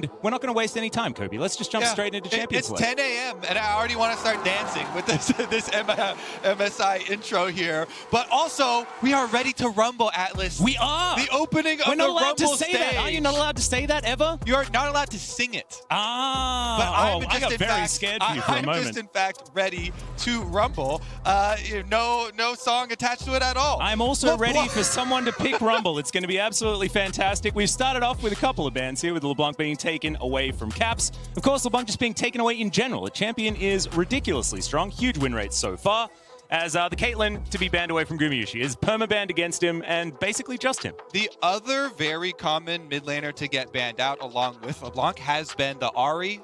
And we're not going to waste any time, Kobe. Let's just jump straight into Champions It's Select. 10 a.m. and I already want to start dancing with this MSI intro here. But also, we are ready to rumble, Atlas. We are. The opening of We're not the allowed rumble to say stage. that. Are you not allowed to say that ever? You're not allowed to sing it. Ah. But I got very scared for you for a moment. I'm just in fact ready to rumble. No song attached to it at all. I'm also ready for someone to pick Rumble. It's going to be absolutely fantastic. We've started off with a couple of bans here, with LeBlanc being taken away from Caps. Of course, LeBlanc just being taken away in general. The champion is ridiculously strong. Huge win rates so far. As the Caitlyn to be banned away from Gumayusi is perma-banned against him and basically just him. The other very common mid laner to get banned out along with LeBlanc has been the Ahri,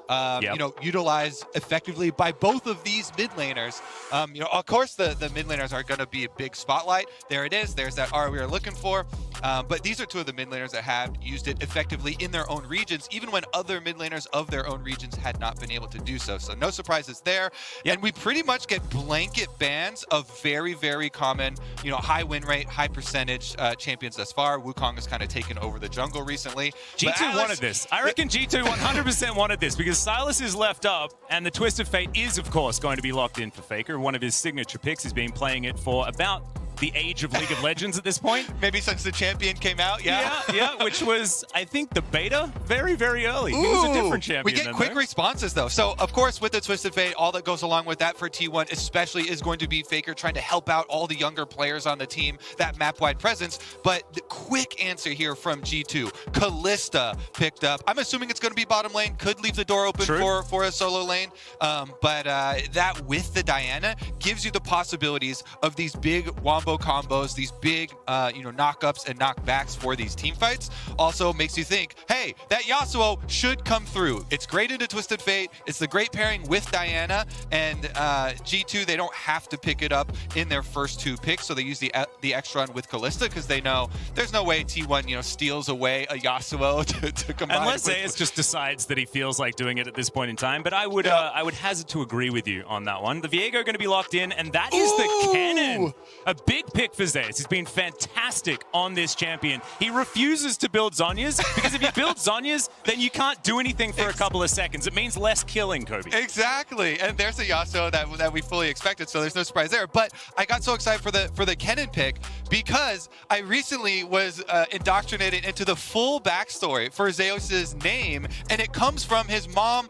utilized effectively by both of these mid laners. Of course, the mid laners are going to be a big spotlight. There it is. There's that Ahri we are looking for. But these are two of the mid laners that have used it effectively in their own regions, even when other mid laners of their own regions had not been able to do so. So no surprises there. Yep. And we pretty much get blanket bans of very, very common, high win rate, high percentage champions thus far. Wukong has kind of taken over the jungle recently. G2 wanted this. I reckon G2 100% wanted this because Silas is left up and the Twist of Fate is, of course, going to be locked in for Faker. One of his signature picks. He's been playing it for about the age of League of Legends at this point. Maybe since the champion came out, yeah, which was, I think, the beta very, very early. He was a different champion. We get quick responses, though. So, of course, with the Twisted Fate, all that goes along with that for T1 especially is going to be Faker trying to help out all the younger players on the team, that map-wide presence. But the quick answer here from G2, Kalista picked up. I'm assuming it's going to be bottom lane. Could leave the door open for a solo lane. But that with the Diana gives you the possibilities of these big wombo combos, these big knockups and knockbacks for these team fights. Also makes you think, hey, that Yasuo should come through. It's great into Twisted Fate. It's the great pairing with Diana, and G2, they don't have to pick it up in their first two picks, so they use the extra run with Kalista because they know there's no way T1 steals away a Yasuo to combine. Unless Zeus just decides that he feels like doing it at this point in time, but I would hazard to agree with you on that one. The Viego going to be locked in, and that is the cannon. A big pick for Zeus. He's been fantastic on this champion. He refuses to build Zhonya's because if you build Zhonya's, then you can't do anything for a couple of seconds. It means less killing, Kobe. Exactly, and there's a Yasuo that we fully expected, so there's no surprise there. But I got so excited for the Kennen pick because I recently was indoctrinated into the full backstory for Zeus's name, and it comes from his mom,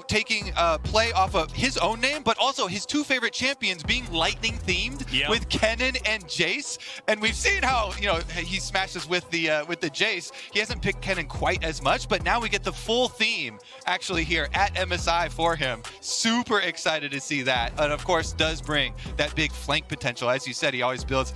taking play off of his own name, but also his two favorite champions being lightning themed with Kennen and Jace. And we've seen how he smashes with the Jace. He hasn't picked Kennen quite as much, but now we get the full theme actually here at MSI for him. Super excited to see that, and of course does bring that big flank potential. As you said, he always builds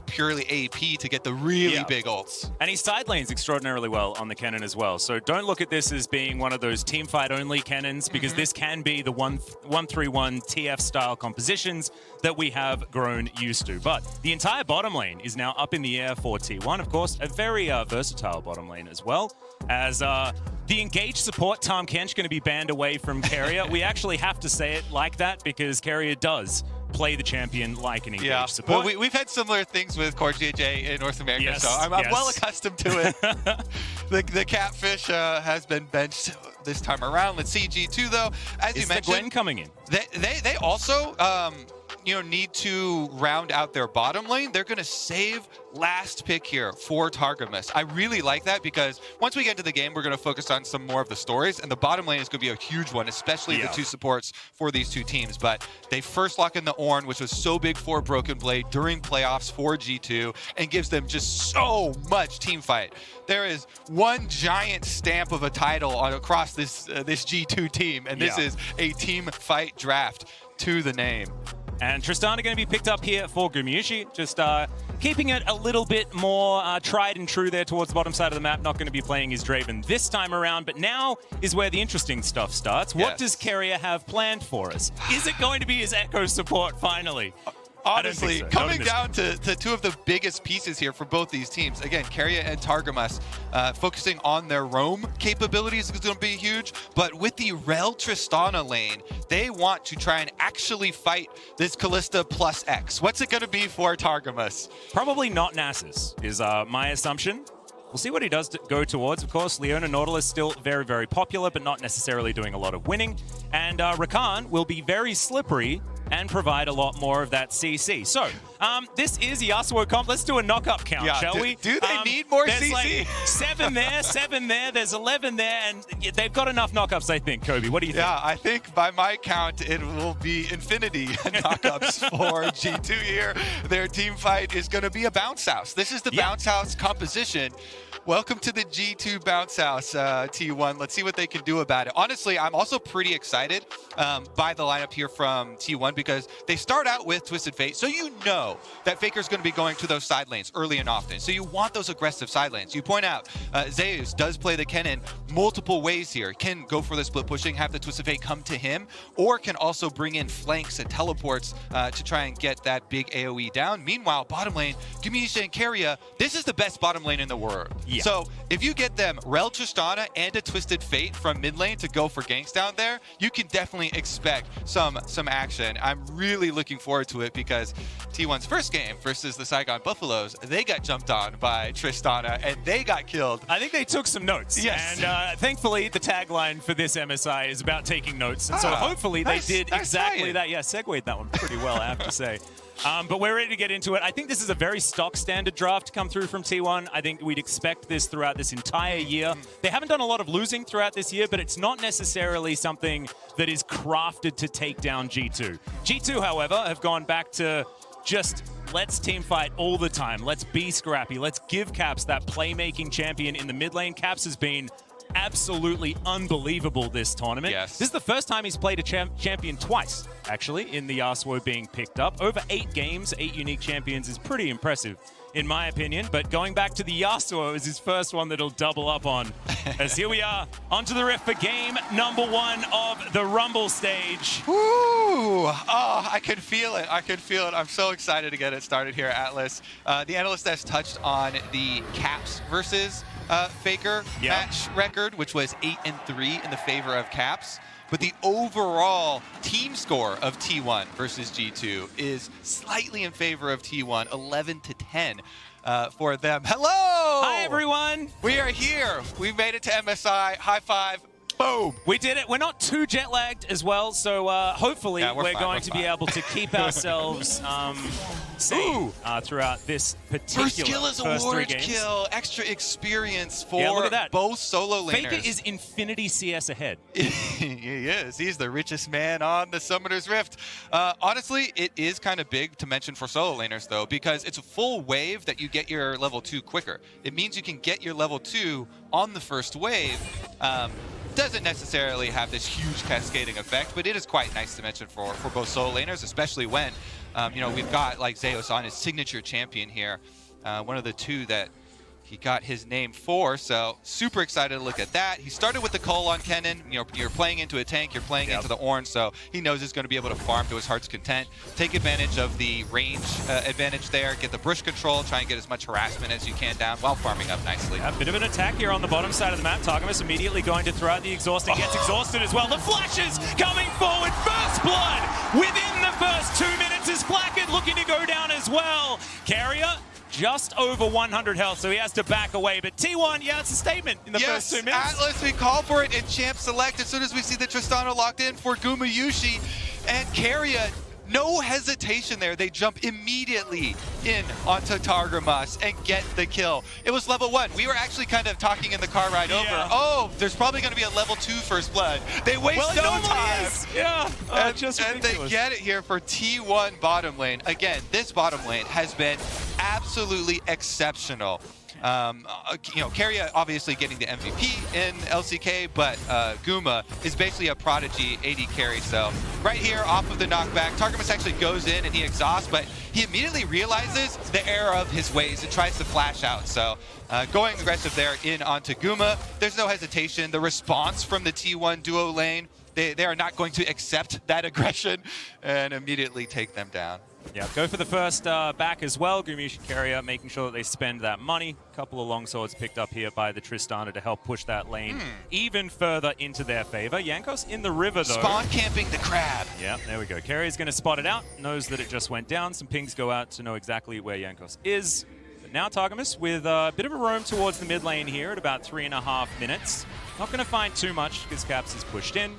purely AP to get the really big ults. And he side lanes extraordinarily well on the Kennen as well. So don't look at this as being one of those team fight only Kennens, because this can be the 1-3-1 TF style compositions that we have grown used to. But the entire bottom lane is now up in the air for T1. Of course, a very versatile bottom lane as well. As the engaged support, Tahm Kench, going to be banned away from Keria. We actually have to say it like that because Keria does play the champion like an engaged support. Well, we've had similar things with Core JJ in North America, so I'm well accustomed to it. the Catfish has been benched this time around. Let's see G2 though. As you mentioned, Gwen coming in. They also need to round out their bottom lane. They're going to save last pick here for Targamas. I really like that because once we get into the game, we're going to focus on some more of the stories, and the bottom lane is going to be a huge one, especially the two supports for these two teams. But they first lock in the Oner, which was so big for BrokenBlade during playoffs for G2, and gives them just so much team fight. There is one giant stamp of a title across this G2 team, and this is a team fight draft to the name. And Tristana going to be picked up here for Gumayusi, just keeping it a little bit more tried and true there towards the bottom side of the map. Not going to be playing his Draven this time around, but now is where the interesting stuff starts. What does Keria have planned for us? Is it going to be his Echo support finally? Honestly, coming down to two of the biggest pieces here for both these teams. Again, Keria and Targamas focusing on their roam capabilities is going to be huge. But with the Rel Tristana lane, they want to try and actually fight this Kalista plus X. What's it going to be for Targamas? Probably not Nasus, is my assumption. We'll see what he does to go towards. Of course, Leona Nautilus still very, very popular, but not necessarily doing a lot of winning. And Rakan will be very slippery and provide a lot more of that CC. So, this is Yasuo comp. Let's do a knock-up count, shall we? Do they need more there's CC? Like 7 there, 7 there, there's 11 there, and they've got enough knockups, I think, Kobe. What do you think? Yeah, I think by my count, it will be infinity knockups for G2 here. Their team fight is going to be a bounce house. This is the bounce house composition. Welcome to the G2 bounce house, T1. Let's see what they can do about it. Honestly, I'm also pretty excited by the lineup here from T1 because they start out with Twisted Fate, so you know that Faker's going to be going to those side lanes early and often. So you want those aggressive side lanes. You point out Zeus does play the Kennen multiple ways here. Can go for the split pushing, have the Twisted Fate come to him, or can also bring in flanks and teleports to try and get that big AoE down. Meanwhile, bottom lane, Gumayusi and Keria, this is the best bottom lane in the world. Yeah. So if you get them Rel Tristana and a Twisted Fate from mid lane to go for ganks down there, you can definitely expect some action. I'm really looking forward to it because T1's first game versus the Saigon Buffaloes, they got jumped on by Tristana and they got killed. I think they took some notes. Yes. And thankfully, the tagline for this MSI is about taking notes. And so hopefully they did exactly that. Yeah, segued that one pretty well, I have to say. But we're ready to get into it. I think this is a very stock standard draft to come through from T1. I think we'd expect this throughout this entire year. They haven't done a lot of losing throughout this year, but it's not necessarily something that is crafted to take down G2. G2, however, have gone back to just let's team fight all the time. Let's be scrappy. Let's give Caps that playmaking champion in the mid lane. Caps has been absolutely unbelievable this tournament. Yes. This is the first time he's played a champion twice, actually, in the Yasuo being picked up. Over 8 games, 8 unique champions is pretty impressive, in my opinion. But going back to the Yasuo is his first one that he'll double up on. As here we are, onto the rift for game number 1 of the Rumble stage. Woo! Oh, I can feel it. I can feel it. I'm so excited to get it started here at Atlas. The analyst has touched on the Caps versus Faker match record, which was 8-3 in the favor of Caps. But the overall team score of T1 versus G2 is slightly in favor of T1, 11-10 for them. Hello! Hi, everyone! We are here. We made it to MSI. High five. Boom! We did it. We're not too jet lagged as well, so hopefully we're going to be able to keep ourselves sane throughout this particular first kill is a ward kill. Extra experience for look at that. both solo laners. Faker is infinity CS ahead. He is. He's the richest man on the Summoner's Rift. Honestly, it is kind of big to mention for solo laners, though, because it's a full wave that you get your level 2 quicker. It means you can get your level 2 on the first wave. Doesn't necessarily have this huge cascading effect, but it is quite nice to mention for both solo laners, especially when we've got like Zeus on his signature champion here, one of the 2 that he got his name for, so super excited to look at that. He started with the Cole on Kennen. You're playing into a tank, you're playing into the Ornn, so he knows he's going to be able to farm to his heart's content, take advantage of the range advantage there, get the brush control, try and get as much harassment as you can down while farming up nicely. A bit of an attack here on the bottom side of the map. Targamas immediately going to throw out the exhaust and gets exhausted as well. The flashes coming forward, first blood within the first 2 minutes is Flakked looking to go down as well. Keria just over 100 health, so he has to back away. But T1, it's a statement in the first 2 minutes. Atlas, we call for it in Champ Select as soon as we see the Tristana locked in for Gumayusi and Keria. No hesitation there. They jump immediately in onto Targamas and get the kill. It was level 1. We were actually kind of talking in the car ride over. Oh, there's probably going to be a level 2 first blood. They waste no time. And they get it here for T1 bottom lane. Again, this bottom lane has been absolutely exceptional. Keria obviously getting the MVP in LCK, but Guma is basically a prodigy AD carry. So right here off of the knockback, Targamas actually goes in and he exhausts, but he immediately realizes the error of his ways and tries to flash out. So going aggressive there in onto Guma. There's no hesitation. The response from the T1 duo lane, they are not going to accept that aggression and immediately take them down. Yeah, go for the first back as well. Gumayusi Keria making sure that they spend that money. A couple of longswords picked up here by the Tristana to help push that lane even further into their favor. Jankos in the river, though. Spawn camping the crab. Yeah, there we go. Keria's going to spot it out. Knows that it just went down. Some pings go out to know exactly where Jankos is. But Now Targamas with a bit of a roam towards the mid lane here at about 3.5 minutes. Not going to find too much because Caps is pushed in.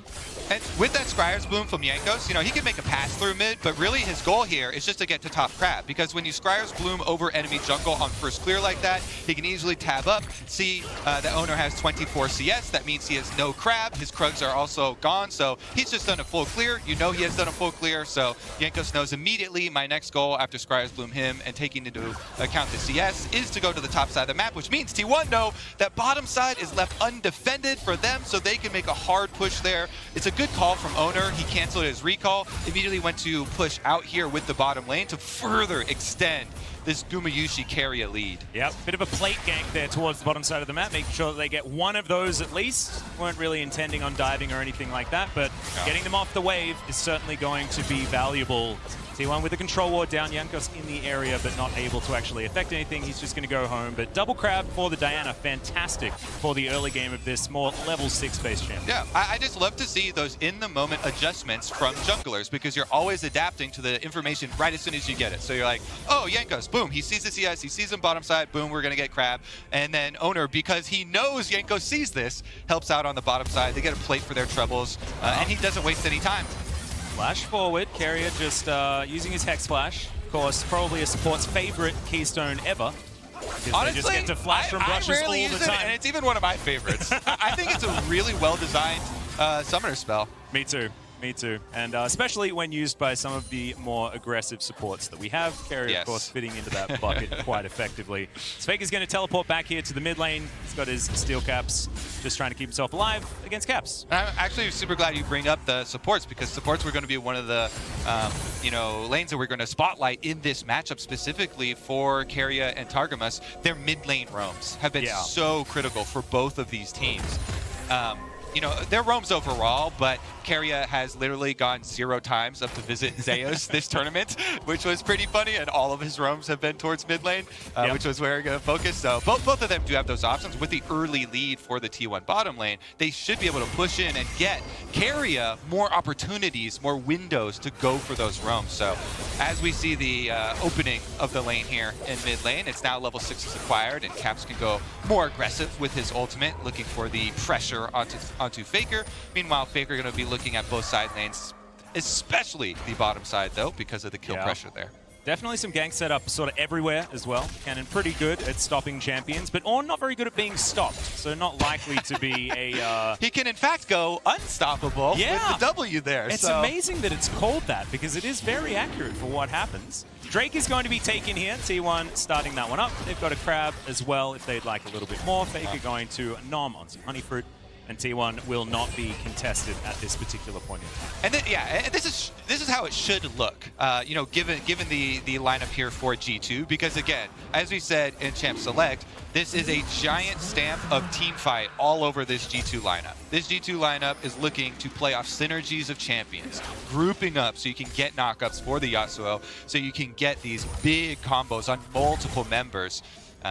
And with that Scryer's Bloom from Jankos, he can make a pass through mid, but really his goal here is just to get to top crab, because when you Scryer's Bloom over enemy jungle on first clear like that, he can easily tab up, see that Oner has 24 CS. That means he has no crab. His Krugs are also gone, so he's just done a full clear. He has done a full clear, so Jankos knows immediately my next goal after Scryer's Bloom him and taking into account the CS is to go to the top side of the map, which means T1 know that bottom side is left undefended for them, so they can make a hard push there. It's a good call from Oner. He canceled his recall, immediately went to push out here with the bottom lane to further extend this Gumayusi Keria lead. Yep, bit of a plate gank there towards the bottom side of the map, making sure that they get one of those at least. Weren't really intending on diving or anything like that, but getting them off the wave is certainly going to be valuable. T1 with a control ward down, Jankos in the area, but not able to actually affect anything. He's just going to go home. But double crab for the Diana, fantastic for the early game of this more level 6 base champion. Yeah, I just love to see those in-the-moment adjustments from junglers, because you're always adapting to the information right as soon as you get it. So you're like, oh, Jankos, boom, he sees the CS, he sees him bottom side, boom, we're going to get crab. And then Oner, because he knows Jankos sees this, helps out on the bottom side. They get a plate for their troubles, and he doesn't waste any time. Flash forward, Keria just using his Hex Flash. Of course, probably a support's favorite keystone ever. Honestly, they just get to flash from brushes all the time. And it's even one of my favorites. I think it's a really well-designed summoner spell. Me too. Me too. And especially when used by some of the more aggressive supports that we have. Keria, of course, fitting into that bucket quite effectively. Faker's going to teleport back here to the mid lane. He's got his steel caps, just trying to keep himself alive against Caps. I'm actually super glad you bring up the supports, because supports were going to be one of the lanes that we're going to spotlight in this matchup specifically for Keria and Targamas. Their mid lane roams have been so critical for both of these teams. Their roams overall, but Keria has literally gone 0 times up to visit Zeus this tournament, which was pretty funny, and all of his roams have been towards mid lane, which was where we're going to focus. So both of them do have those options. With the early lead for the T1 bottom lane, they should be able to push in and get Keria more opportunities, more windows to go for those roams. So as we see the opening of the lane here in mid lane, it's now level 6 is acquired, and Caps can go more aggressive with his ultimate, looking for the pressure onto Faker. Meanwhile, Faker going to be looking at both side lanes, especially the bottom side, though, because of the kill pressure there. Definitely some gank setup sort of everywhere as well. Cannon pretty good at stopping champions, but Ornn not very good at being stopped, so not likely to be a... He can, in fact, go unstoppable with the W there. It's amazing that it's called that, because it is very accurate for what happens. Drake is going to be taken here. T1 starting that one up. They've got a crab as well if they'd like a little bit more. Faker going to nom on some honey fruit. And T1 will not be contested at this particular point in time. And then, and this is how it should look, given the lineup here for G2, because again, as we said in Champ Select, this is a giant stamp of team fight all over this G2 lineup. This G2 lineup is looking to play off synergies of champions, grouping up so you can get knockups for the Yasuo, so you can get these big combos on multiple members.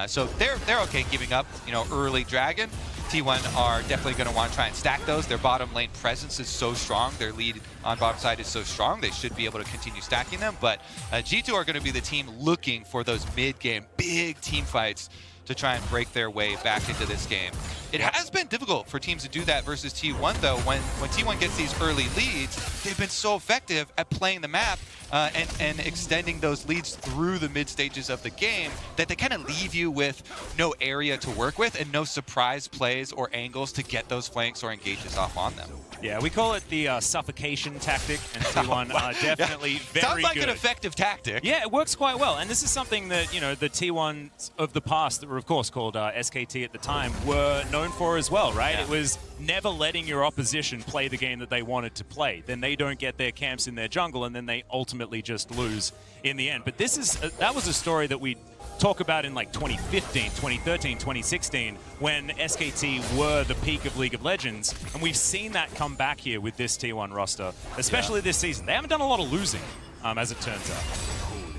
So they're okay giving up, early Dragon. T1 are definitely going to want to try and stack those. Their bottom lane presence is so strong. Their lead on bottom side is so strong. They should be able to continue stacking them. But G2 are going to be the team looking for those mid-game big team fights to try and break their way back into this game. It has been difficult for teams to do that versus T1, though. When T1 gets these early leads, they've been so effective at playing the map and extending those leads through the mid stages of the game that they kind of leave you with no area to work with and no surprise plays or angles to get those flanks or engages off on them. Yeah, we call it the suffocation tactic, and T1 are definitely very good. Sounds like an effective tactic. Yeah, it works quite well, and this is something that, the T1s of the past that were, of course, called SKT at the time, were known for as well, right? It was never letting your opposition play the game that they wanted to play. Then they don't get their camps in their jungle, and then they ultimately just lose in the end. But this is that was a story that we talk about in like 2015, 2013, 2016, when SKT were the peak of League of Legends, and we've seen that come back here with this T1 roster, especially this season. They haven't done a lot of losing, as it turns out.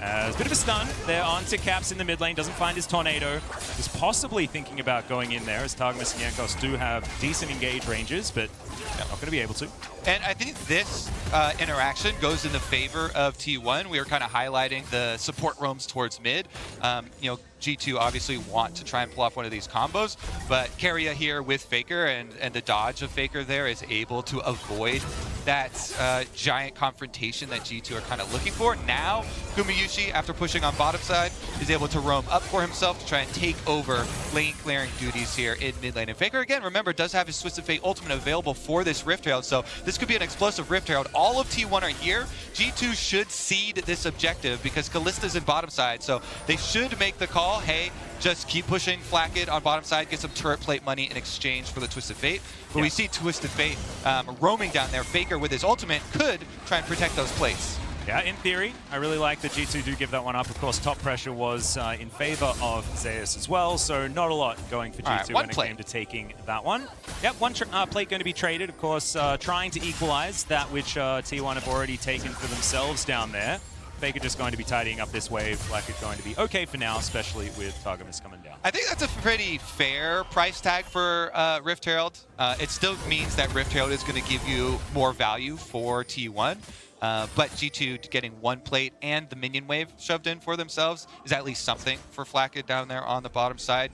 A bit of a stun there onto Caps in the mid lane, doesn't find his tornado. Was possibly thinking about going in there, as Targamas and Jankos do have decent engage ranges, but not going to be able to. And I think this interaction goes in the favor of T1. We were kind of highlighting the support roams towards mid. G2 obviously want to try and pull off one of these combos, but Keria here with Faker and the dodge of Faker there is able to avoid that giant confrontation that G2 are kind of looking for. Now, Gumayusi, after pushing on bottom side, is able to roam up for himself to try and take over lane clearing duties here in mid lane. And Faker, again, remember, does have his Twisted Fate ultimate available for this Rift Herald, so this could be an explosive Rift Herald. All of T1 are here. G2 should cede this objective because Kallista's in bottom side, so they should make the call, hey, just keep pushing Flakked on bottom side, get some turret plate money in exchange for the Twisted Fate. But we see Twisted Fate roaming down there. Faker with his ultimate could try and protect those plates. Yeah, in theory, I really like that G2 do give that one up. Of course, top pressure was in favor of Zeus as well, so not a lot going for G2 when it came to taking that one. Yep, one plate going to be traded, of course, trying to equalize that which T1 have already taken for themselves down there. Faker just going to be tidying up this wave. Flakked going to be okay for now, especially with Targamas coming down. I think that's a pretty fair price tag for Rift Herald. It still means that Rift Herald is going to give you more value for T1. But G2 getting one plate and the minion wave shoved in for themselves is at least something for Flakked down there on the bottom side.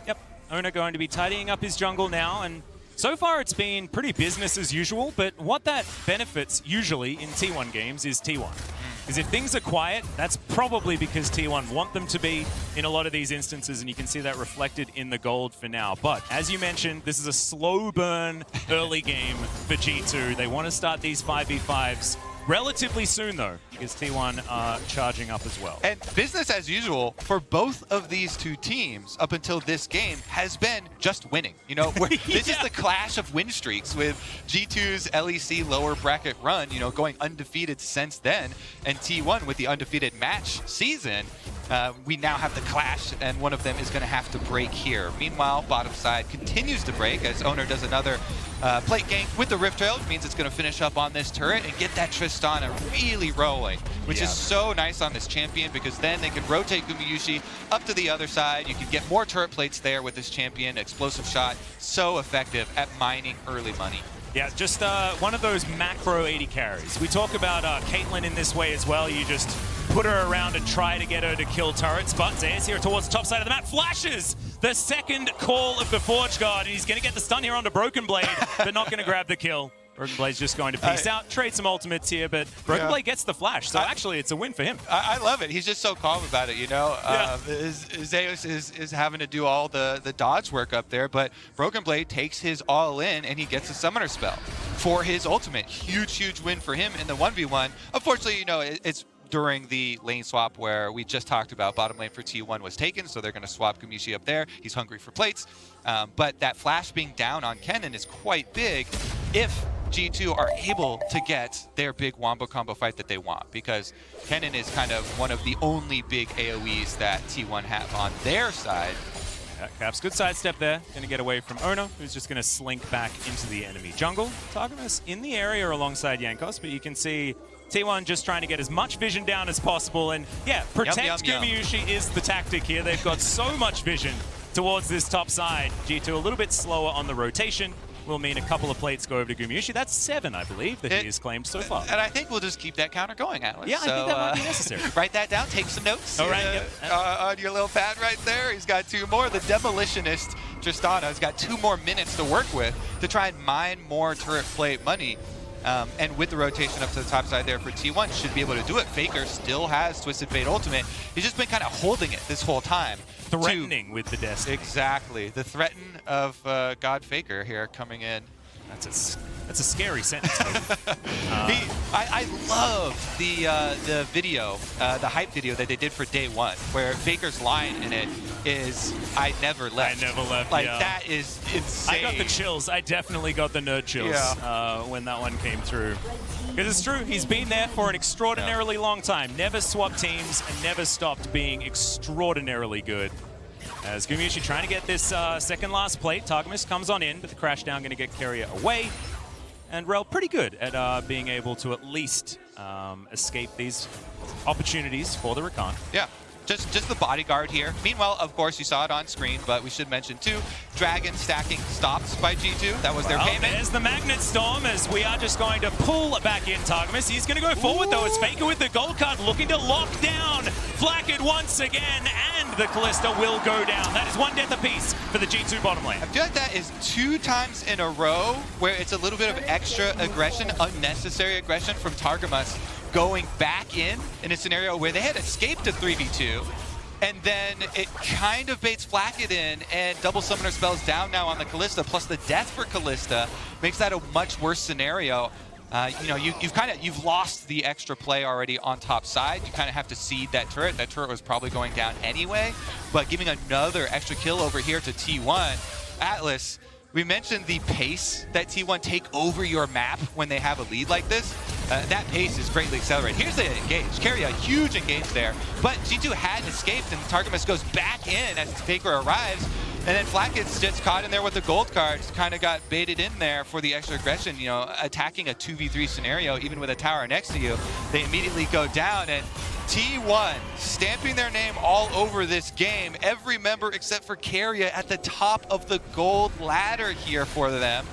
Yep, Oner going to be tidying up his jungle now, and so far it's been pretty business as usual, but what that benefits usually in T1 games is T1. Because if things are quiet, that's probably because T1 want them to be in a lot of these instances, and you can see that reflected in the gold for now. But as you mentioned, this is a slow burn early game for G2. They want to start these 5v5s relatively soon, though, because T1 are charging up as well. And business as usual for both of these two teams up until this game has been just winning. You know, this is the clash of win streaks with G2's LEC lower bracket run, you know, going undefeated since then, and T1 with the undefeated match season. We now have the clash, and one of them is going to have to break here. Meanwhile, bottom side continues to break as Oner does another plate gank with the Rift Herald. Means it's going to finish up on this turret and get that Tristana really rolling, which is so nice on this champion, because then they can rotate Gumayusi up to the other side. You can get more turret plates there with this champion. Explosive shot, so effective at mining early money. Yeah, just one of those macro 80 carries. We talk about Caitlyn in this way as well. You just put her around and try to get her to kill turrets, but Zeus here towards the top side of the map flashes the second call of the Forge Guard, and he's going to get the stun here onto BrokenBlade, but not going to grab the kill. BrokenBlade's just going to peace out, trade some ultimates here, but BrokenBlade gets the flash, so actually it's a win for him. I love it. He's just so calm about it, you know? Zeus is having to do all the dodge work up there, but BrokenBlade takes his all in, and he gets a summoner spell for his ultimate. Huge, huge win for him in the 1v1. Unfortunately, you know, it's during the lane swap where we just talked about bottom lane for T1 was taken, so they're going to swap Gumayusi up there. He's hungry for plates. But that flash being down on Kennen is quite big if G2 are able to get their big wombo combo fight that they want, because Kennen is kind of one of the only big AoEs that T1 have on their side. Yeah, Caps, good sidestep there. Going to get away from Oner, who's just going to slink back into the enemy jungle. Targamas in the area alongside Jankos, but you can see T1 just trying to get as much vision down as possible, and yeah, protect Gumayusi is the tactic here. They've got so much vision towards this top side. G2 a little bit slower on the rotation will mean a couple of plates go over to Gumayusi. That's 7, I believe, that he has claimed so far. And I think we'll just keep that counter going, Atlas. Yeah, I think that might be necessary. Write that down, take some notes. All right, on your little pad right there. He's got 2 more. The Demolitionist Tristana has got 2 more minutes to work with to try and mine more turret plate money. And with the rotation up to the top side there for T1, should be able to do it. Faker still has Twisted Fate Ultimate. He's just been kind of holding it this whole time. Threatening with the Destiny. Exactly. The threaten of God Faker here coming in. That's a scary sentence. I love the video, the hype video that they did for day 1, where Faker's line in it is, "I never left." I never left. Like, that is insane. I got the chills. I definitely got the nerd chills when that one came through. Because it's true, he's been there for an extraordinarily long time. Never swapped teams and never stopped being extraordinarily good. As Gumayusi trying to get this second last plate. Targamas comes on in, but the crash down going to get Keria away. And Rel pretty good at being able to at least escape these opportunities for the Rakan. Yeah. just the bodyguard here. Meanwhile, of course, you saw it on screen, but we should mention too, Dragon stacking stopped by G2. That was their payment. There's the Magnet Storm as we are just going to pull back in Targamas. He's going to go forward though as Faker with the gold card looking to lock down Flakked once again, and the Callista will go down. That is one death apiece for the G2 bottom lane. I feel like that is 2 times in a row where it's a little bit of extra aggression, unnecessary aggression from Targamas going back in a scenario where they had escaped a 3v2, and then it kind of baits Flakked in, and double summoner spells down now on the Callista, plus the death for Callista makes that a much worse scenario. You know, you've lost the extra play already on top side. You kind of have to cede that turret. That turret was probably going down anyway, but giving another extra kill over here to T1. Atlas, we mentioned the pace that T1 take over your map when they have a lead like this. That pace is greatly accelerated. Here's the engage. Keria, a huge engage there, but G2 had escaped, and Targamas goes back in as Faker arrives. And then Flakked's just caught in there with the gold cards, kind of got baited in there for the extra aggression, you know, attacking a 2v3 scenario, even with a tower next to you. They immediately go down, and T1 stamping their name all over this game. Every member except for Keria at the top of the gold ladder here for them.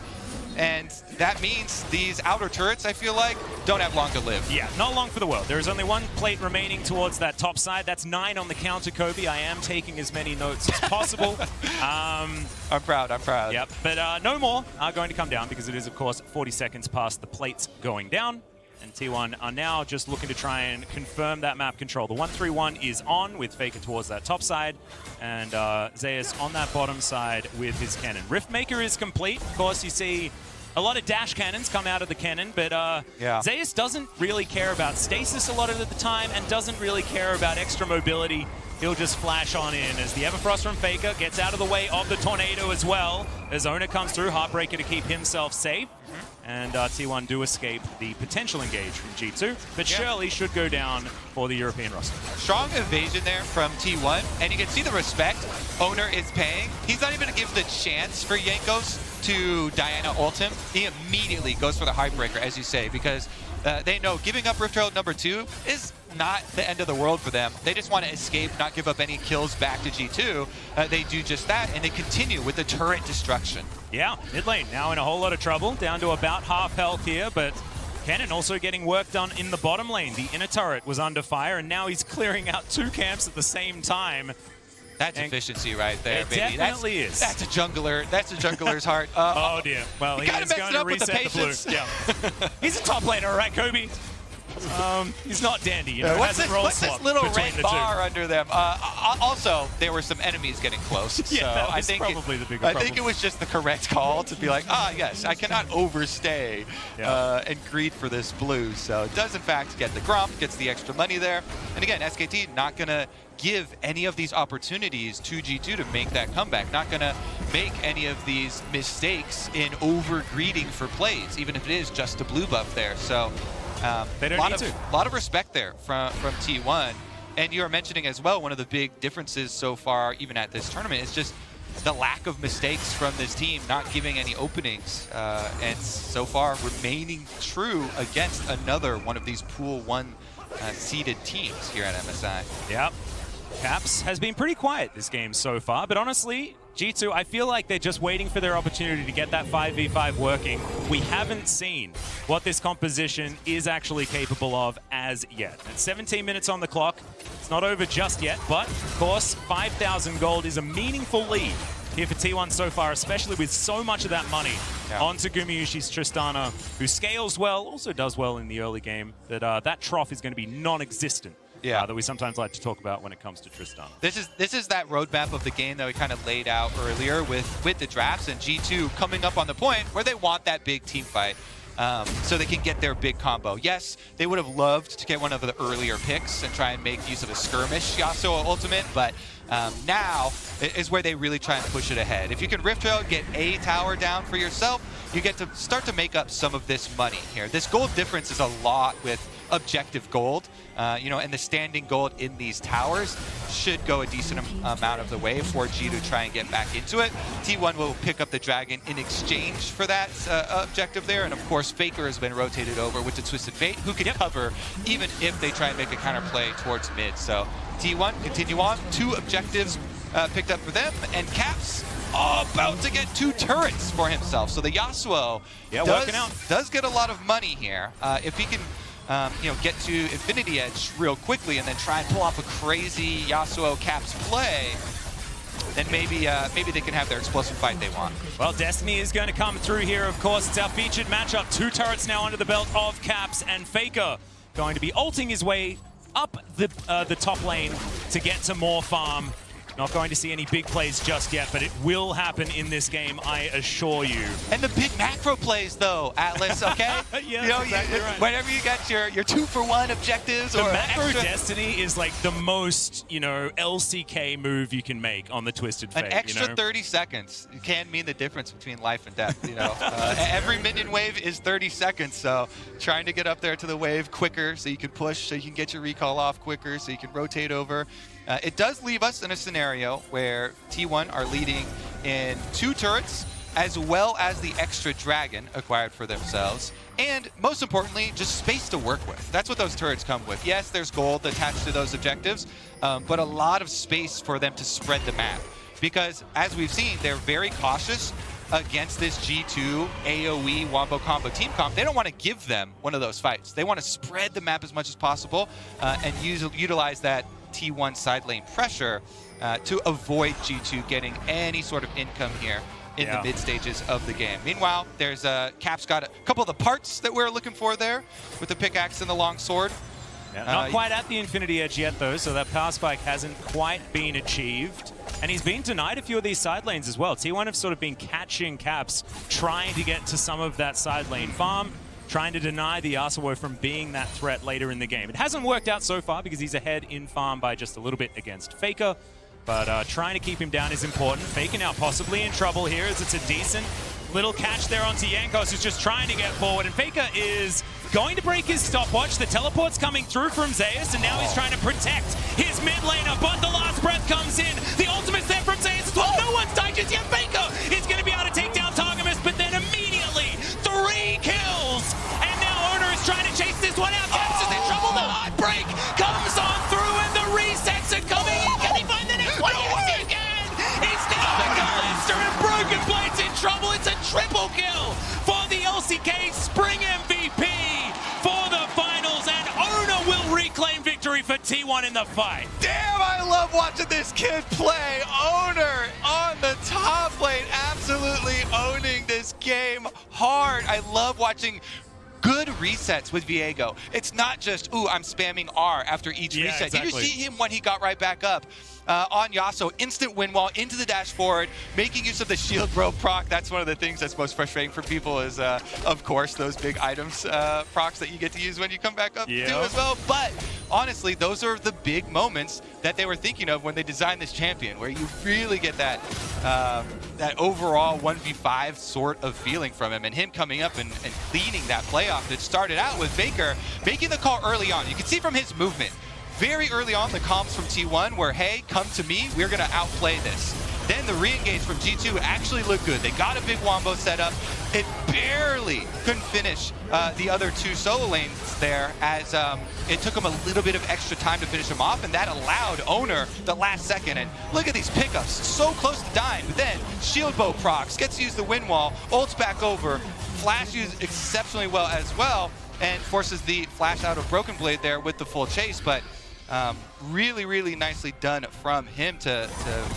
And that means these outer turrets, I feel like, don't have long to live. Yeah, not long for the world. There is only one plate remaining towards that top side. That's 9 on the counter, Kobe. I am taking as many notes as possible. I'm proud, I'm proud. Yep, but no more are going to come down because it is, of course, 40 seconds past the plates going down. And T1 are now just looking to try and confirm that map control. The 1-3-1 is on with Faker towards that top side, and Zeus on that bottom side with his cannon. Riftmaker is complete. Of course, you see a lot of dash cannons come out of the cannon, but Zeus doesn't really care about stasis a lot of the time and doesn't really care about extra mobility. He'll just flash on in as the Everfrost from Faker gets out of the way of the tornado as well. As Oner comes through, Heartbreaker to keep himself safe. And T1 do escape the potential engage from G2, but Shirley should go down for the European roster. Strong evasion there from T1, and you can see the respect Oner is paying. He's not even going to give the chance for Jankos to Diana ult him. He immediately goes for the Heartbreaker, as you say, because they know giving up Rift Herald number 2 is not the end of the world for them. They just want to escape, not give up any kills back to G2. They do just that, and they continue with the turret destruction. Yeah, mid lane now in a whole lot of trouble, down to about half health here, but Cannon also getting work done in the bottom lane. The inner turret was under fire, and now he's clearing out 2 camps at the same time. That's efficiency right there, it baby. Definitely is. That's a jungler. That's a jungler's heart. Oh dear. Well, he's going to reset the blue. Yeah. He's a top laner, right, Kobe? He's not dandy, you know. What's this little red bar under them? Also, there were some enemies getting close. Yeah, so that was I think probably the bigger problem. I think it was just the correct call to be like, yes, I cannot overstay and greed for this blue. So it does, in fact, get the Gromp, gets the extra money there. And again, SKT not going to give any of these opportunities to G2 to make that comeback. Not going to make any of these mistakes in over-greeding for plays, even if it is just a blue buff there. So they don't need to. A lot of respect there from T1. And you were mentioning as well, one of the big differences so far, even at this tournament, is just the lack of mistakes from this team, not giving any openings, and so far remaining true against another one of these Pool 1 seeded teams here at MSI. Yep. Caps has been pretty quiet this game so far, but honestly, G2, I feel like they're just waiting for their opportunity to get that 5v5 working. We haven't seen what this composition is actually capable of as yet. At 17 minutes on the clock, it's not over just yet, but of course, 5,000 gold is a meaningful lead here for T1 so far, especially with so much of that money onto Gumayusi's Tristana, who scales well, also does well in the early game, but that trough is going to be non-existent. That we sometimes like to talk about when it comes to Tristana. This is that roadmap of the game that we kind of laid out earlier with the drafts, and G2 coming up on the point where they want that big team fight so they can get their big combo. Yes, they would have loved to get one of the earlier picks and try and make use of a skirmish Yasuo ultimate, but now is where they really try and push it ahead. If you can Rift Trail, get a tower down for yourself, you get to start to make up some of this money here. This gold difference is a lot with objective gold, and the standing gold in these towers should go a decent amount of the way for G to try and get back into it. T1 will pick up the dragon in exchange for that objective there, and of course Faker has been rotated over with the Twisted Fate, who can cover even if they try and make a counter play towards mid. So T1 continue on. 2 objectives picked up for them, and Caps about to get 2 turrets for himself. So the Yasuo does get a lot of money here. If he can get to Infinity Edge real quickly and then try and pull off a crazy Yasuo Caps play, then maybe they can have their explosive fight they want. Well, Destiny is going to come through here, of course. It's our featured matchup. 2 turrets now under the belt of Caps, and Faker going to be ulting his way up the top lane to get to more farm. Not going to see any big plays just yet, but it will happen in this game, I assure you. And the big macro plays, though, Atlas, okay? Yeah, exactly right. Whenever you got your 2-for-1 objectives the or macro extra, Destiny is like the most, LCK move you can make on the Twisted Fate. An extra 30 seconds can mean the difference between life and death, Every minion wave is 30 seconds, so trying to get up there to the wave quicker so you can push, so you can get your recall off quicker, so you can rotate over. It does leave us in a scenario where T1 are leading in 2 turrets, as well as the extra dragon acquired for themselves, and most importantly, just space to work with. That's what those turrets come with. Yes, there's gold attached to those objectives, but a lot of space for them to spread the map. Because, as we've seen, they're very cautious against this G2 AoE Wombo Combo team comp. They don't want to give them one of those fights. They want to spread the map as much as possible and utilize that T1 side lane pressure to avoid G2 getting any sort of income here in the mid stages of the game. Meanwhile, there's Cap's got a couple of the parts that we're looking for there with the pickaxe and the long sword. Yeah, not quite at the Infinity Edge yet, though, so that power spike hasn't quite been achieved. And he's been denied a few of these side lanes as well. T1 have sort of been catching Caps, trying to get to some of that side lane farm, trying to deny the Yasuo from being that threat later in the game. It hasn't worked out so far because he's ahead in farm by just a little bit against Faker, but trying to keep him down is important. Faker now possibly in trouble here as it's a decent little catch there onto Jankos, who's just trying to get forward, and Faker is going to break his stopwatch. The teleport's coming through from Zeus, and now he's trying to protect his mid laner, but the last breath comes in. The ultimate's there from Zeus as well. No one's died just yet. Faker is going to be able to take down Targamas, but then immediately 3 kills, and now Oner is trying to chase this one out. Caps is in trouble. The heartbreak comes on through, and the resets are coming in. Can he find the next one? Yes, he can. It's now the Galaster, and BrokenBlade's in trouble. It's a triple kill for the LCK Spring MVP for the finals, and Oner will reclaim victory for T1 in the fight. Damn, I love watching this kid play. Oner on the top lane, absolutely owning this game hard. I love watching good resets with Viego. It's not just, ooh, I'm spamming R after each reset. Exactly. You see him when he got right back up. On Yasuo, instant win wall into the dash forward, making use of the shield bro proc. That's one of the things that's most frustrating for people is, of course, those big items procs that you get to use when you come back up too as well. But honestly, those are the big moments that they were thinking of when they designed this champion, where you really get that that overall 1v5 sort of feeling from him, and him coming up and cleaning that playoff that started out with Faker making the call early on. You can see from his movement very early on the comms from T1 were, hey, come to me, we're going to outplay this. Then the re-engage from G2 actually looked good. They got a big wombo set up. It barely couldn't finish the other 2 solo lanes there, as it took him a little bit of extra time to finish him off, and that allowed Oner the last second. And look at these pickups, so close to dying, but then shield bow procs, gets to use the wind wall, ults back over, flash used exceptionally well as well, and forces the flash out of BrokenBlade there with the full chase. But really, really nicely done from him to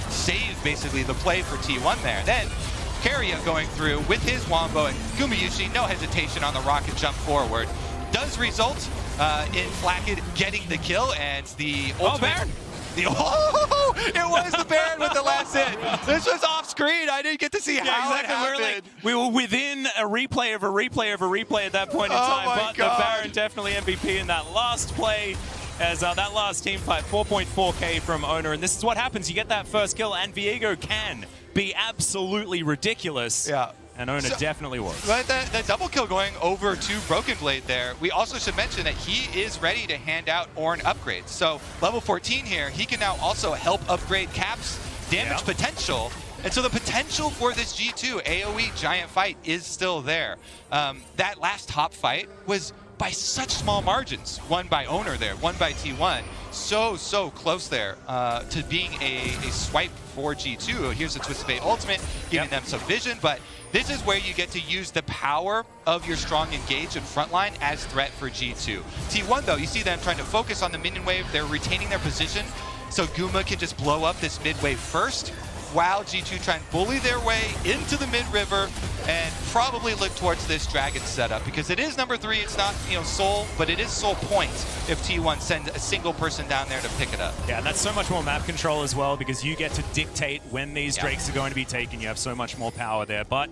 save basically the play for T1 there. Then Keria going through with his Wombo, and Gumayusi, no hesitation on the rocket jump forward. Does result in Flakked getting the kill, and the ultimate... Baron! It was the Baron with the last hit. This was off screen. I didn't get to see how it happened. We were within a replay of a replay of a replay at that point in time, but the Baron definitely MVP in that last play. As that last team fight, 4.4k from Oner, and this is what happens. You get that first kill, and Viego can be absolutely ridiculous. Yeah. And Oner definitely was. But the double kill going over to BrokenBlade there. We also should mention that he is ready to hand out Ornn upgrades. So level 14 here, he can now also help upgrade Cap's damage potential. And so the potential for this G2 AoE giant fight is still there. That last top fight was by such small margins. One by Oner there, one by T1. So close there to being a swipe for G2. Here's the Twisted Fate ultimate, giving them some vision, but this is where you get to use the power of your strong engage and frontline as threat for G2. T1 though, you see them trying to focus on the minion wave. They're retaining their position, so Guma can just blow up this mid wave first, while G2 try and bully their way into the mid-river and probably look towards this dragon setup, because it is number 3. It's not, Soul, but it is Soul points if T1 sends a single person down there to pick it up. Yeah, and that's so much more map control as well, because you get to dictate when these Drakes are going to be taken. You have so much more power there. But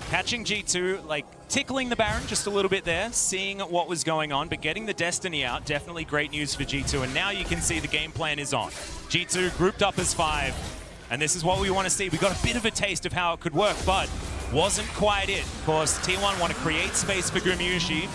catching G2, like tickling the Baron just a little bit there, seeing what was going on, but getting the Destiny out, definitely great news for G2. And now you can see the game plan is on. G2 grouped up as 5. And this is what we want to see. We got a bit of a taste of how it could work, but wasn't quite it. Of course, T1 want to create space for Gumayusi,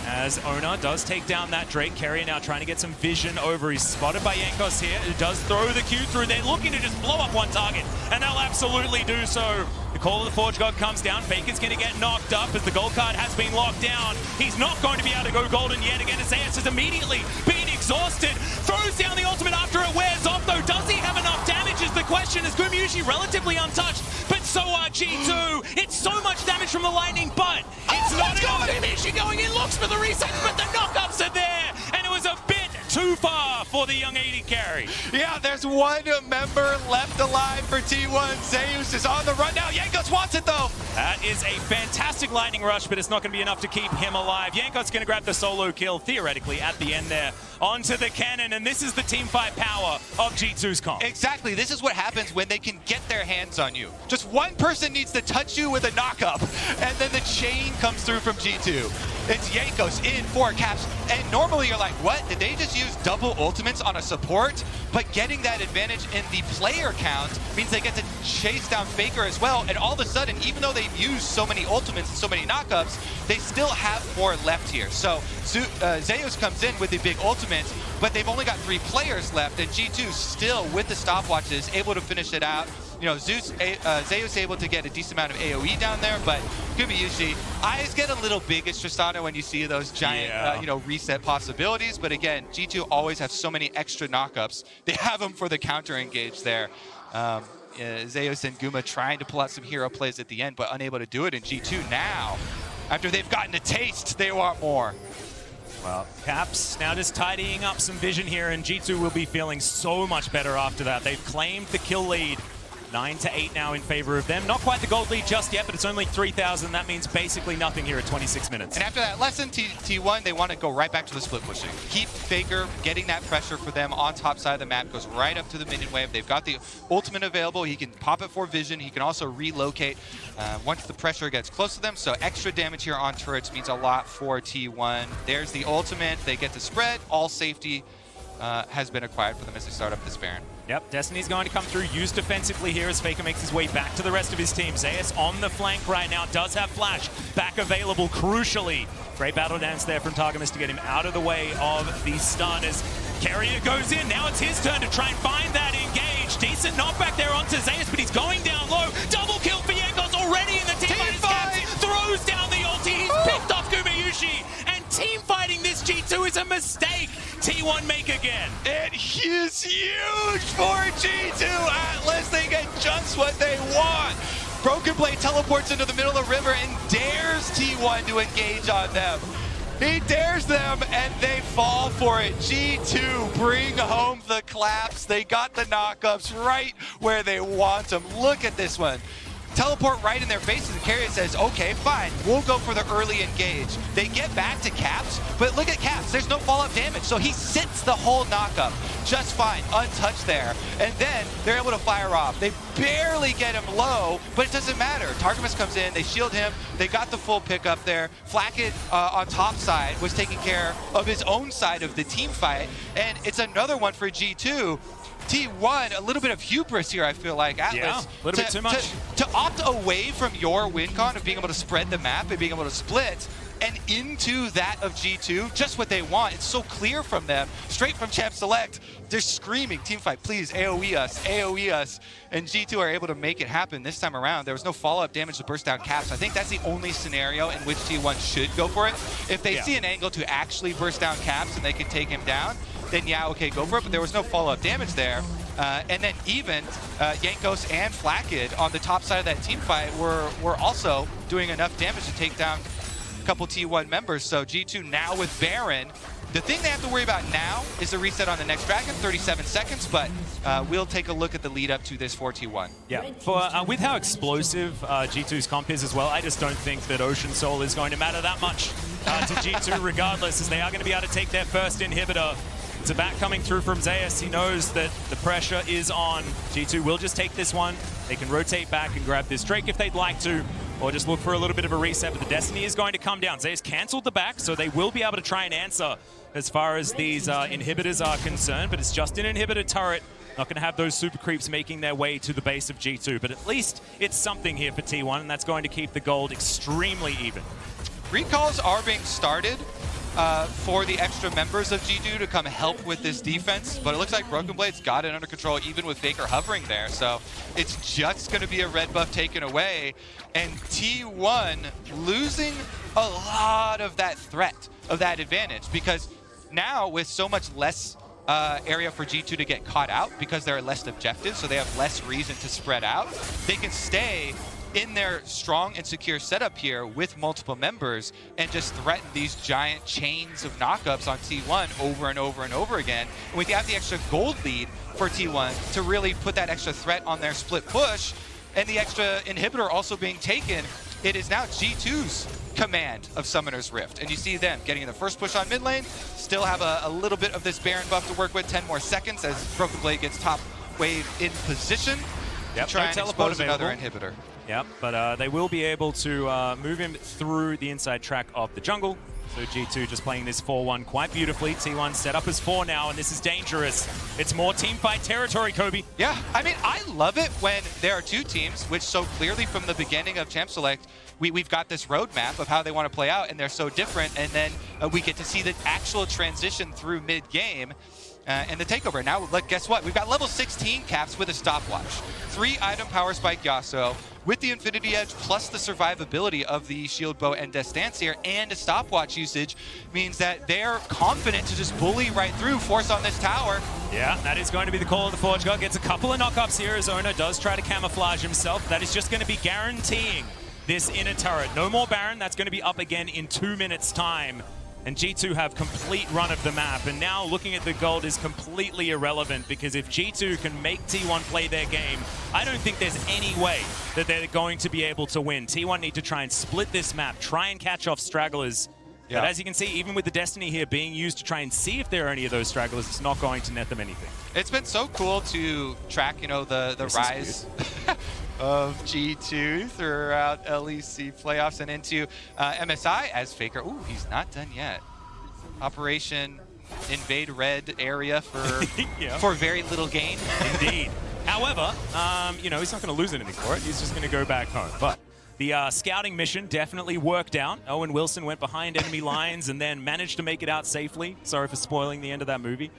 as Oner does take down that Drake. Keria now trying to get some vision over. He's spotted by Jankos here, who does throw the Q through. They're looking to just blow up one target, and they'll absolutely do so. The Call of the Forge God comes down. Faker's going to get knocked up as the gold card has been locked down. He's not going to be able to go golden yet again, as Zeus is immediately being exhausted. Throws down the ultimate after it wears off, though. Does he have enough damage is the question, as Gumayusi relatively untouched, but so are G2. It's so much damage from the lightning, but it's not enough. Gumayusi going in, looks for the reset, but the knockups are there, and it was a bit too far for the young AD carry. Yeah, there's one member left alive for T1. Zeus is on the run now. Jankos wants it though. That is a fantastic lightning rush, but it's not going to be enough to keep him alive. Jankos going to grab the solo kill, theoretically, at the end there, onto the cannon, and this is the team fight power of G2's comp. Exactly. This is what happens when they can get their hands on you. Just one person needs to touch you with a knockup, and then the chain comes through from G2. It's Jankos in 4 caps, and normally you're like, what? Did they just use double ultimates on a support? But getting that advantage in the player count means they get to chase down Faker as well, and all of a sudden, even though they've used so many ultimates and so many knockups, they still have more left here. So Zeus comes in with the big ultimate, but they've only got 3 players left, and G2 still, with the stopwatches, able to finish it out. Zeus able to get a decent amount of AoE down there, but Gumayusi, eyes get a little big as Tristana when you see those giant, reset possibilities. But again, G2 always have so many extra knockups. They have them for the counter engage there. Zeus and Guma trying to pull out some hero plays at the end, but unable to do it. And G2 now, after they've gotten a taste, they want more. Well, Caps now just tidying up some vision here, and G2 will be feeling so much better after that. They've claimed the kill lead. 9-8 now in favor of them. Not quite the gold lead just yet, but it's only 3,000. That means basically nothing here at 26 minutes. And after that lesson, T1, they want to go right back to the split pushing. Keep Faker getting that pressure for them on top side of the map, goes right up to the minion wave. They've got the ultimate available. He can pop it for vision. He can also relocate once the pressure gets close to them. So extra damage here on turrets means a lot for T1. There's the ultimate. They get to spread. All safety has been acquired for them as they start up this Baron. Yep, Destiny's going to come through, used defensively here as Faker makes his way back to the rest of his team. Zeus on the flank right now, does have Flash back available, crucially. Great battle dance there from Targamas to get him out of the way of the stun as Keria goes in. Now it's his turn to try and find that engage. Decent knockback there onto Zeus, but he's going down low. Double kill for Jankos already in the team fight. Throws down the ulti, he's picked off Gumayusi, and team fighting this G2 is a mistake. T1 make again. It is huge for G2. Atlas, they get just what they want. BrokenBlade teleports into the middle of the river and dares T1 to engage on them. He dares them and they fall for it. G2 bring home the claps. They got the knockups right where they want them. Look at this one. Teleport right in their faces, and Keria says, okay, fine, we'll go for the early engage. They get back to Caps, but look at Caps, there's no fallout damage, so he sits the whole knockup just fine, untouched there. And then they're able to fire off. They barely get him low, but it doesn't matter. Targamas comes in, they shield him, they got the full pickup there. Flakked on top side was taking care of his own side of the team fight, and it's another one for G2. T1, a little bit of hubris here, I feel like. Atlas, yeah, a little bit too much. To opt away from your win con of being able to spread the map and being able to split and into that of G2, just what they want. It's so clear from them, straight from Champ Select. They're screaming, teamfight, please, AoE us, AoE us. And G2 are able to make it happen this time around. There was no follow-up damage to burst down caps. I think that's the only scenario in which T1 should go for it. If they see an angle to actually burst down caps and they can take him down, then yeah, okay, go for it. But there was no follow-up damage there. And then even Jankos and Flakked on the top side of that team fight were also doing enough damage to take down a couple T1 members. So G2 now with Baron. The thing they have to worry about now is the reset on the next Dragon, 37 seconds, but we'll take a look at the lead up to this 4T1. Yeah, with how explosive G2's comp is as well, I just don't think that Ocean Soul is going to matter that much to G2 regardless, as they are going to be able to take their first inhibitor. It's a back coming through from Zeus. He knows that the pressure is on. G2 will just take this one. They can rotate back and grab this Drake if they'd like to, or just look for a little bit of a reset, but the Destiny is going to come down. Zeus cancelled the back, so they will be able to try and answer as far as these inhibitors are concerned, but it's just an inhibitor turret. Not going to have those super creeps making their way to the base of G2, but at least it's something here for T1, and that's going to keep the gold extremely even. Recalls are being started for the extra members of G2 to come help with this defense, but it looks like BrokenBlade's got it under control even with Faker hovering there, so it's just going to be a red buff taken away, and T1 losing a lot of that threat, of that advantage, because now with so much less area for G2 to get caught out because there are less objectives, so they have less reason to spread out, they can stay in their strong and secure setup here with multiple members and just threaten these giant chains of knockups on T1 over and over and over again. And we have the extra gold lead for T1 to really put that extra threat on their split push, and the extra inhibitor also being taken. It is now G2's command of Summoner's Rift, and you see them getting the first push on mid lane, still have a little bit of this Baron buff to work with, 10 more seconds as BrokenBlade gets top wave in position to try and expose another inhibitor. Yep, but they will be able to move him through the inside track of the jungle. So G2 just playing this 4-1 quite beautifully. T1 set up as 4 now, and this is dangerous. It's more teamfight territory, Kobe. Yeah, I mean, I love it when there are two teams, which so clearly from the beginning of Champ Select, we've got this roadmap of how they want to play out, and they're so different, and then we get to see the actual transition through mid-game. And the takeover. Now, guess what? We've got level 16 caps with a stopwatch. 3 item power spike Yasuo with the Infinity Edge plus the survivability of the Shield Bow and Destancier and a stopwatch usage means that they're confident to just bully right through, force on this tower. Yeah, that is going to be the call of the Forge God. Gets a couple of knockups here as Oner does try to camouflage himself. That is just going to be guaranteeing this inner turret. No more Baron. That's going to be up again in 2 minutes' time. And G2 have complete run of the map, and now looking at the gold is completely irrelevant, because if G2 can make T1 play their game, I don't think there's any way that they're going to be able to win. T1 need to try and split this map, try and catch off stragglers. Yeah. But as you can see, even with the Destiny here being used to try and see if there are any of those stragglers, it's not going to net them anything. It's been so cool to track, you know, the rise of G2 throughout LEC playoffs and into MSI as Faker. Ooh, he's not done yet. Operation Invade Red area for for very little gain. Indeed. However, you know, he's not going to lose anything for it. He's just going to go back home. But the scouting mission definitely worked out. Owen Wilson went behind enemy lines and then managed to make it out safely. Sorry for spoiling the end of that movie.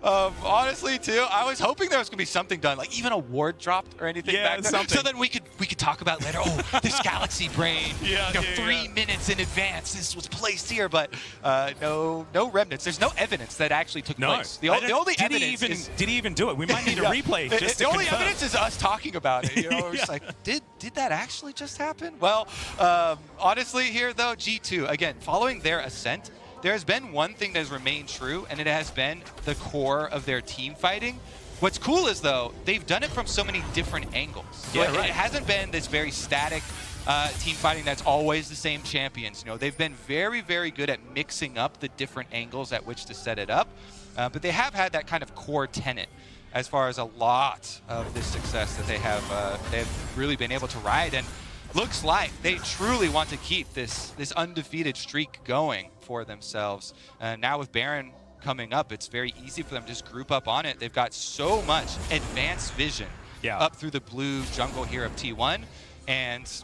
Honestly, too, I was hoping there was going to be something done, like even a ward dropped or anything back there. Something. So then we could talk about later, oh, this Galaxy Brain, 3 minutes in advance, this was placed here, but no remnants. There's no evidence that actually took place. The only evidence did he even do it? We might need a replay just to The only confirm. evidence is us talking about it. You know, it's like, did that actually just happen? Well, honestly here, though, G2, again, following their ascent, there has been one thing that has remained true, and it has been the core of their team fighting. What's cool is, though, they've done it from so many different angles. So it hasn't been this very static team fighting that's always the same champions. You know, they've been very, very good at mixing up the different angles at which to set it up. But they have had that kind of core tenet as far as a lot of this success that they've really been able to ride. And looks like they truly want to keep this undefeated streak going for themselves. Now with Baron coming up, it's very easy for them to just group up on it. They've got so much advanced vision up through the blue jungle here of T1, and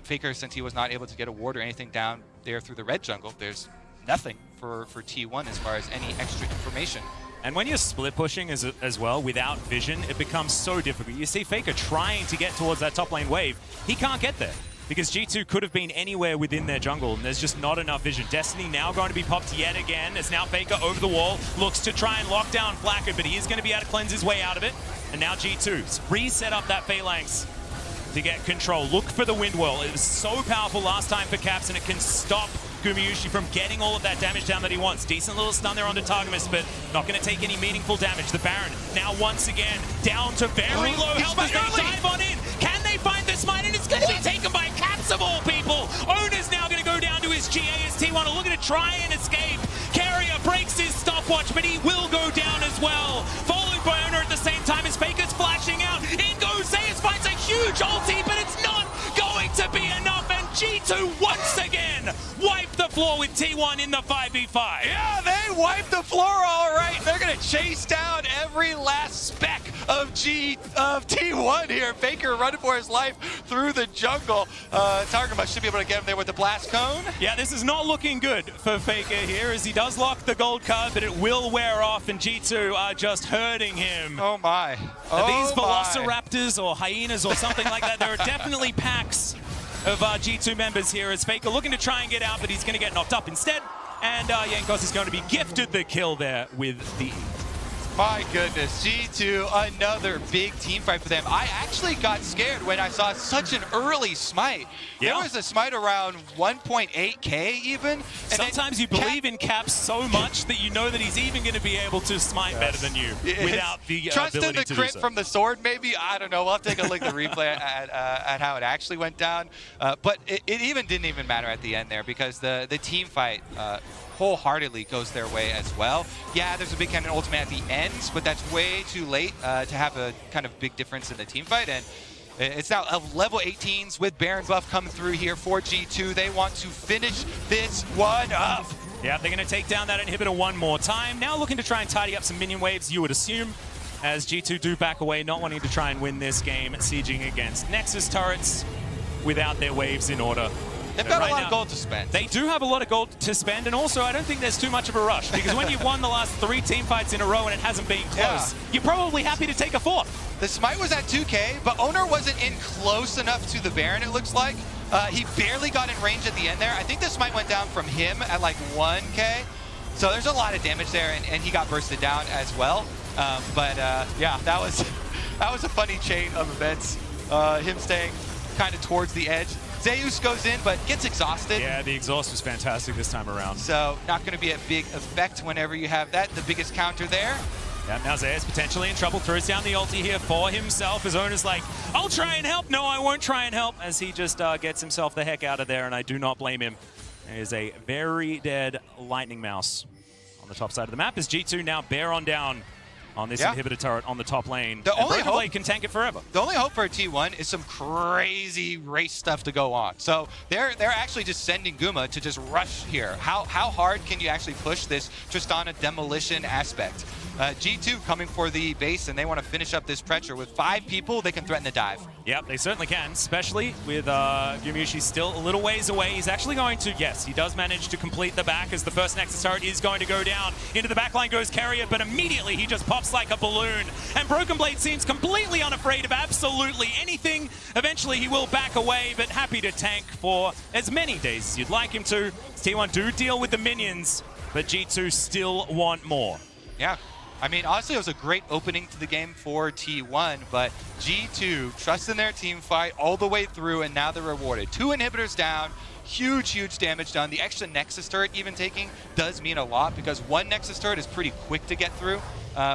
Faker, since he was not able to get a ward or anything down there through the red jungle, there's nothing for T1 as far as any extra information. And when you're split pushing as well without vision, it becomes so difficult. You see Faker trying to get towards that top lane wave. He can't get there because G2 could have been anywhere within their jungle, and there's just not enough vision. Destiny now going to be popped yet again as now Faker over the wall looks to try and lock down Flakked, but he is going to be able to cleanse his way out of it. And now G2 reset up that phalanx to get control. Look for the wind whirl. It was so powerful last time for Caps, and it can stop Gumayusi from getting all of that damage down that he wants. Decent little stun there onto Targamas, but not going to take any meaningful damage. The Baron now once again down to very low health as they dive on in. Can they find the smite? And it's going to be taken by Caps of all people. Oner's now going to go down to his GA as T1 are looking to try and escape. Keria breaks his stopwatch, but he will go down as well. Followed by Oner at the same time as Faker's flashing out. In goes Zeus, finds a huge ulti, but it's not going to be enough. And G2 once again wipe the floor with T1 in the 5v5. Yeah, they wiped the floor all right. They're going to chase down every last speck of T1 here. Faker running for his life through the jungle. Targamas should be able to get him there with the blast cone. Yeah, this is not looking good for Faker here as he does lock the gold card, but it will wear off, and G2 are just hurting him. Oh my. Are these velociraptors or hyenas or something like that? There are definitely packs of G2 members here as Faker looking to try and get out, but he's going to get knocked up instead. And Jankos is going to be gifted the kill there with the... My goodness, G2, another big team fight for them. I actually got scared when I saw such an early smite. Yeah. There was a smite around 1.8k even. And sometimes you believe in Caps so much that you know that he's even going to be able to smite better than you without the trust ability in the to crit do so. from the sword, maybe? I don't know. We'll have to take a look at the replay at how it actually went down. But it didn't even matter at the end there because the team fight wholeheartedly goes their way as well. Yeah, there's a big cannon ultimate at the end, but that's way too late to have a kind of big difference in the team fight. And it's now level 18s with Baron buff coming through here for G2. They want to finish this one up. Yeah, they're going to take down that inhibitor one more time. Now looking to try and tidy up some minion waves, you would assume, as G2 do back away, not wanting to try and win this game, sieging against Nexus turrets without their waves in order. They've got a lot of gold to spend. They do have a lot of gold to spend, and also I don't think there's too much of a rush, because when you've won the last 3 team fights in a row and it hasn't been close, you're probably happy to take a 4th. The smite was at 2k, but Oner wasn't in close enough to the Baron, it looks like. He barely got in range at the end there. I think the smite went down from him at like 1k. So there's a lot of damage there, and he got bursted down as well. Yeah, that was a funny chain of events. Him staying kind of towards the edge. Zeus goes in, but gets exhausted. Yeah, the exhaust was fantastic this time around. So not going to be a big effect whenever you have that. The biggest counter there. Yeah, now Zeus potentially in trouble. Throws down the ulti here for himself. His owner's like, I'll try and help. No, I won't try and help, as he just gets himself the heck out of there, and I do not blame him. There is a very dead lightning mouse on the top side of the map as G2 now bear on down on this inhibitor turret on the top lane. The only hope BrokenBlade can tank it forever. The only hope for T1 is some crazy race stuff to go on. So they're actually just sending Guma to just rush here. How hard can you actually push this just on a demolition aspect? G2 coming for the base, and they want to finish up this pressure. With 5 people, they can threaten the dive. Yep, they certainly can, especially with Gumayusi still a little ways away. He's actually going to, yes, he does manage to complete the back as the first Nexus turret is going to go down. Into the backline goes Keria, but immediately he just pops like a balloon. And BrokenBlade seems completely unafraid of absolutely anything. Eventually he will back away, but happy to tank for as many days as you'd like him to. T1 do deal with the minions, but G2 still want more. Yeah. I mean, honestly, it was a great opening to the game for T1, but G2 trusting their team fight all the way through, and now they're rewarded. 2 inhibitors down, huge damage done. The extra Nexus turret even taking does mean a lot, because 1 Nexus turret is pretty quick to get through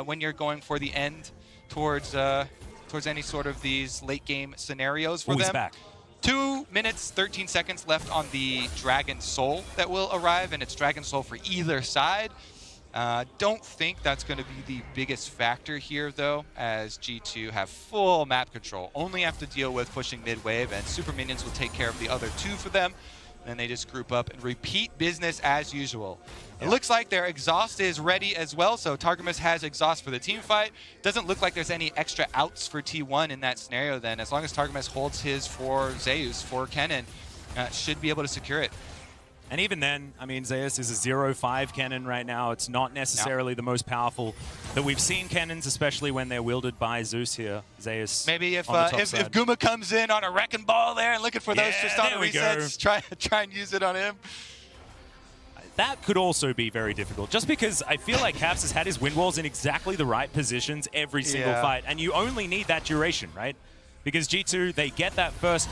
when you're going for the end towards any sort of these late game scenarios for them. He's back. 2 minutes, 13 seconds left on the Dragon Soul that will arrive, and it's Dragon Soul for either side. Don't think that's going to be the biggest factor here, though, as G2 have full map control. Only have to deal with pushing mid-wave, and super minions will take care of the other 2 for them. and they just group up and repeat business as usual. It looks like their exhaust is ready as well, so Targamas has exhaust for the team fight. Doesn't look like there's any extra outs for T1 in that scenario then. As long as Targamas holds his for Zeus, for Kennen, should be able to secure it. And even then, I mean, Zeus is a 0-5 cannon right now. It's not necessarily the most powerful that we've seen cannons, especially when they're wielded by Zeus here. Zeus. Maybe if Guma comes in on a wrecking ball there and looking for those Tristana resets, try and use it on him. That could also be very difficult, just because I feel like Caps has had his wind walls in exactly the right positions every single fight, and you only need that duration, right? Because G2, they get that first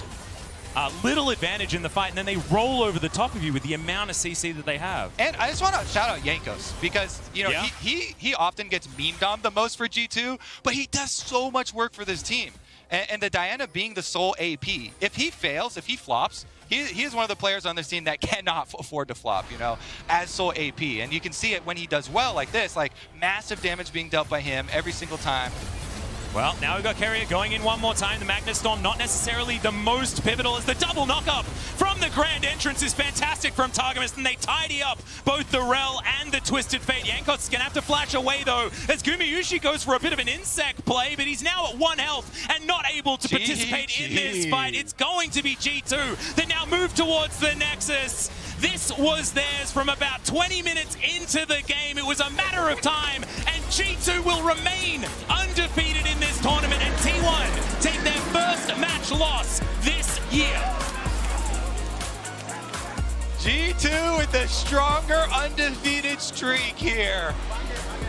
little advantage in the fight, and then they roll over the top of you with the amount of CC that they have. And I just want to shout out Jankos, because he often gets memed on the most for G2, but he does so much work for this team. And the Diana being the sole AP, if he fails, if he flops, he is one of the players on this team that cannot afford to flop, as sole AP. And you can see it when he does well like this, like massive damage being dealt by him every single time. Well, now we've got Keria going in one more time. The Magnet Storm not necessarily the most pivotal, as the double knock-up from the Grand Entrance is fantastic from Targamas, and they tidy up both the Rel and the Twisted Fate. Jankos is going to have to flash away, though, as Gumayusi goes for a bit of an insect play, but he's now at 1 health and not able to participate in this fight. It's going to be G2. They now move towards the Nexus. This was theirs from about 20 minutes into the game. It was a matter of time, and G2 will remain undefeated in this tournament, and T1 take their first match loss this year. G2 with the stronger undefeated streak here.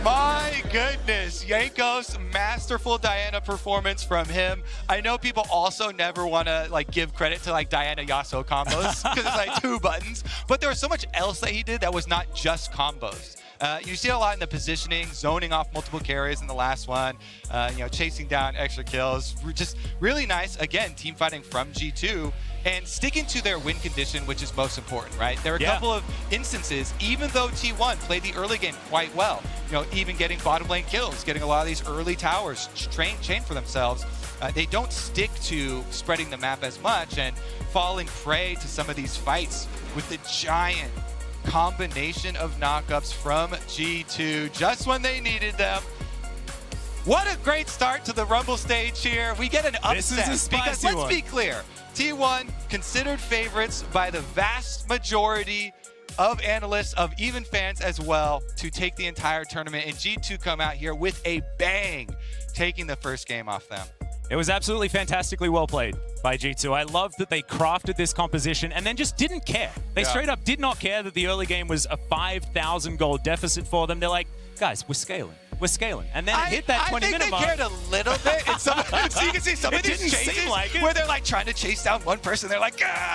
My goodness, Jankos, masterful Diana performance from him. I know people also never want to give credit to Diana Yasuo combos because it's 2 buttons, but there was so much else that he did that was not just combos. You see a lot in the positioning, zoning off multiple carries in the last one, chasing down extra kills. Just really nice, again, team fighting from G2 and sticking to their win condition, which is most important, right? There are a couple of instances, even though T1 played the early game quite well, even getting bottom lane kills, getting a lot of these early towers chained for themselves, they don't stick to spreading the map as much and falling prey to some of these fights with the giant combination of knockups from G2 just when they needed them. What a great start to the Rumble stage here. We get an upset because let's be clear, T1 considered favorites by the vast majority of analysts, of even fans as well, to take the entire tournament, and G2 come out here with a bang, taking the first game off them. It was absolutely fantastically well played by G2. I love that they crafted this composition and then just didn't care. They straight up did not care that the early game was a 5,000 gold deficit for them. They're like, guys, we're scaling. We're scaling. And then it hit that 20-minute mark. I think they cared a little bit. So you can see some of these chases where they're trying to chase down one person. They're like, ah!